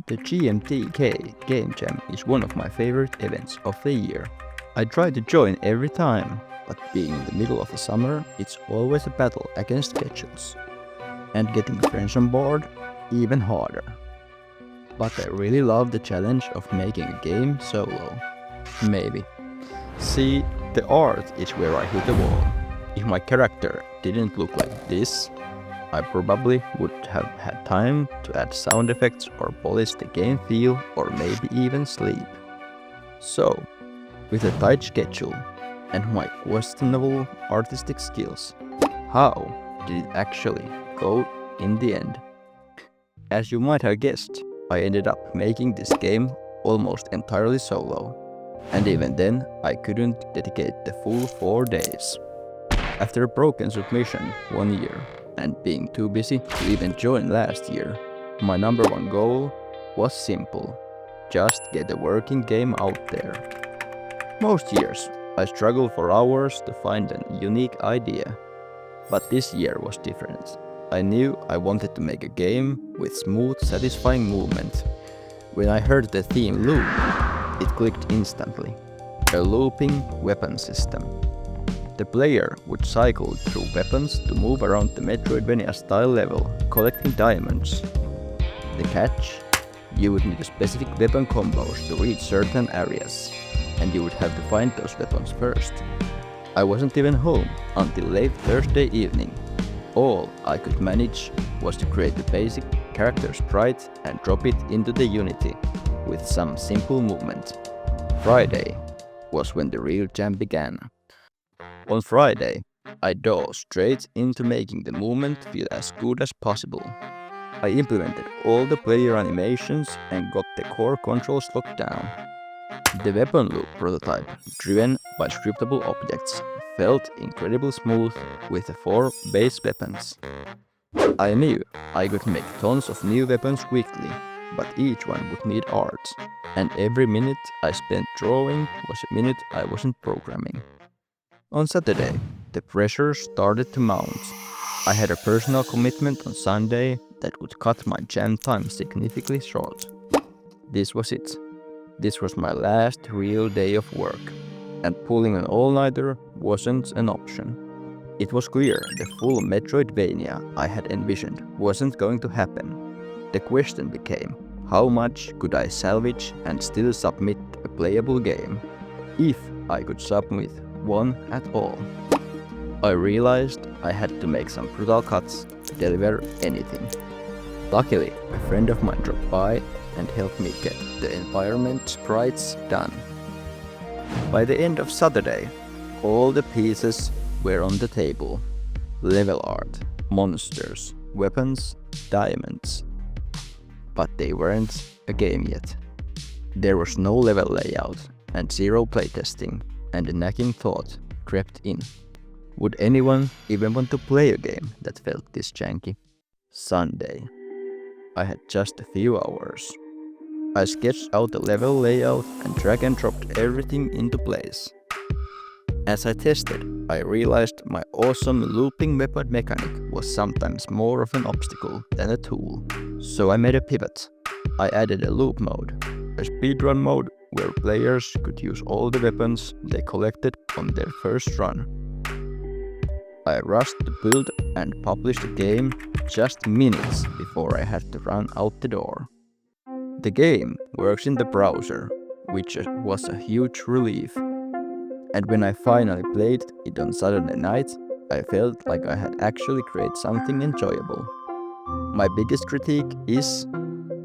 The GMTK Game Jam is one of my favorite events of the year. I try to join every time, but being in the middle of the summer, it's always a battle against schedules. And getting friends on board, even harder. But I really love the challenge of making a game solo. Maybe. See, the art is where I hit the wall. If my character didn't look like this, I probably would have had time to add sound effects or polish the game feel or maybe even sleep. So, with a tight schedule and my questionable artistic skills, how did it actually go in the end? As you might have guessed, I ended up making this game almost entirely solo. And even then, I couldn't dedicate the full 4 days. After a broken submission 1 year, and being too busy to even join last year, my number one goal was simple: just get a working game out there. Most years, I struggle for hours to find a unique idea, but this year was different. I knew I wanted to make a game with smooth, satisfying movement. When I heard the theme loop, it clicked instantly. A looping weapon system. The player would cycle through weapons to move around the Metroidvania style level, collecting diamonds. The catch? You would need a specific weapon combos to reach certain areas, and you would have to find those weapons first. I wasn't even home until late Thursday evening. All I could manage was to create the basic character sprite and drop it into the Unity with some simple movement. Friday was when the real jam began. On Friday, I dove straight into making the movement feel as good as possible. I implemented all the player animations and got the core controls locked down. The weapon loop prototype, driven by scriptable objects, felt incredibly smooth with the 4 base weapons. I knew I could make tons of new weapons quickly, but each one would need art, and every minute I spent drawing was a minute I wasn't programming. On Saturday, the pressure started to mount. I had a personal commitment on Sunday that would cut my jam time significantly short. This was it. This was my last real day of work, and pulling an all-nighter wasn't an option. It was clear the full Metroidvania I had envisioned wasn't going to happen. The question became, how much could I salvage and still submit a playable game? If I could submit one at all. I realized I had to make some brutal cuts to deliver anything. Luckily, a friend of mine dropped by and helped me get the environment sprites done. By the end of Saturday, all the pieces were on the table. Level art, monsters, weapons, diamonds. But they weren't a game yet. There was no level layout and zero playtesting, and a nagging thought crept in. Would anyone even want to play a game that felt this janky? Sunday. I had just a few hours. I sketched out the level layout and drag and dropped everything into place. As I tested, I realized my awesome looping weapon mechanic was sometimes more of an obstacle than a tool. So I made a pivot. I added a loop mode, a speedrun mode where players could use all the weapons they collected on their first run. I rushed to build and publish the game just minutes before I had to run out the door. The game works in the browser, which was a huge relief. And when I finally played it on Saturday night, I felt like I had actually created something enjoyable. My biggest critique is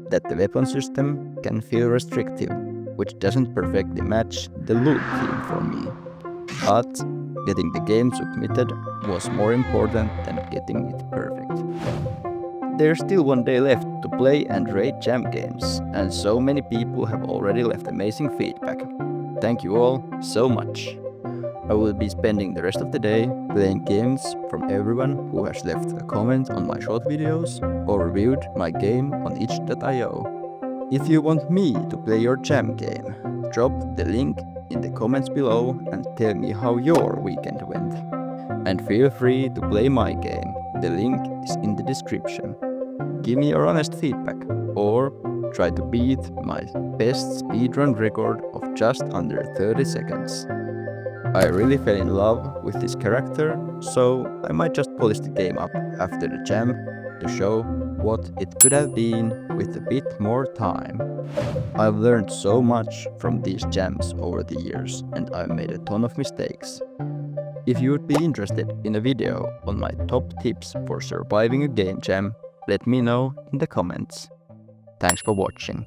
that the weapon system can feel restrictive, which doesn't perfectly match the loop theme for me. But getting the game submitted was more important than getting it perfect. There's still 1 day left to play and rate jam games, and so many people have already left amazing feedback. Thank you all so much. I will be spending the rest of the day playing games from everyone who has left a comment on my short videos or reviewed my game on itch.io. If you want me to play your jam game, drop the link in the comments below and tell me how your weekend went. And feel free to play my game, the link is in the description. Give me your honest feedback, or try to beat my best speedrun record of just under 30 seconds. I really fell in love with this character, so I might just polish the game up after the jam to show what it could have been with a bit more time. I've learned so much from these jams over the years, and I've made a ton of mistakes. If you would be interested in a video on my top tips for surviving a game jam, let me know in the comments. Thanks for watching.